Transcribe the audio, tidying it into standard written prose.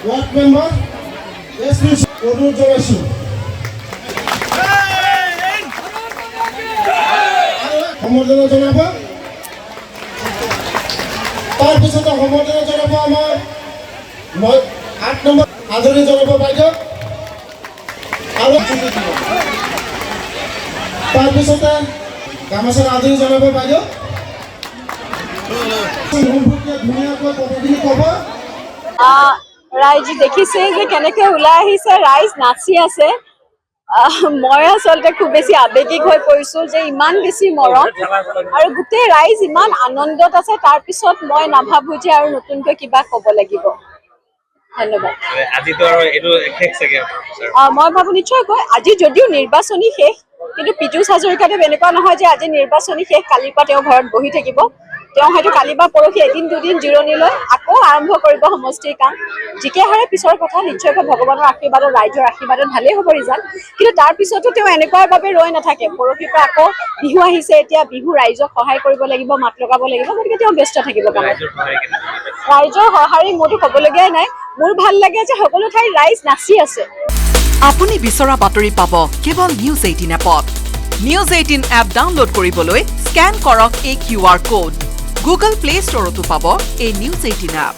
word member SP অনুৰোধ জানাইছো সম্বৰ্ধনা জনাব তাৰপিছতে সম্বৰ্ধনা জনাব আমাৰ 8 নম্বৰ আদৰণি জনাব বাইদেউ আৰু তাৰপিছতে গামোচাৰ আদৰণি জনাব বাইদেউ ধুনীয়াকৈ কথাখিনি ক'ব ৰাইজ দেখিছে যে কেনেকে ওলাই আহিছে ৰাইজ নাচি আছে মই আচলতে খুব বেছি আবেগিক হৈ পৰিছো যে ইমান বেছি মৰম আৰু গোটেই ৰাইজ ইমান আনন্দত আছে তাৰ পিছত মই নাভাবো যে আৰু নতুনকৈ কিবা ক'ব লাগিব ধন্যবাদ মই ভাবো নিশ্চয়কৈ আজি যদিও নিৰ্বাচনী শেষ কিন্তু পীযুষ হাজৰিকাদেৱ এনেকুৱা নহয় যে আজি নিৰ্বাচনী শেষ কালিৰ পৰা তেওঁ ঘৰত বহি থাকিব তেওঁ হয়তো কালি বা পৰহি এদিন দুদিন জিৰণি লৈ আকৌ আৰম্ভ কৰিব সমষ্টিৰ কাম জিকে হাৰে পিছৰ কথা নিশ্চয়কৈ ভগৱানৰ আশীৰ্বাদত ৰাইজৰ আশীৰ্বাদত ভালেই হ'ব ৰিজাল্ট কিন্তু তাৰ পিছতো তেওঁ এনেকুৱাৰ বাবে ৰৈ নাথাকে পৰহিৰ পৰা আকৌ বিহু আহিছে এতিয়া বিহু ৰাইজক সহায় কৰিব লাগিব মাত লগাব লাগিব গতিকে তেওঁ ব্যস্ত থাকিব কামত ৰাইজৰ সহাৰি মোৰতো ক'বলগীয়াই নাই মোৰ ভাল লাগে যে সকলো ঠাইত ৰাইজ নাচি আছে আপুনি বিচৰা বাতৰি পাব কেৱল নিউজ 18 এপত নিউজ 18 এপ ডাউনলোড কৰিবলৈ স্কেন কৰক এই QR code Google Play Store তো পাব এই নিউজ 18 এপ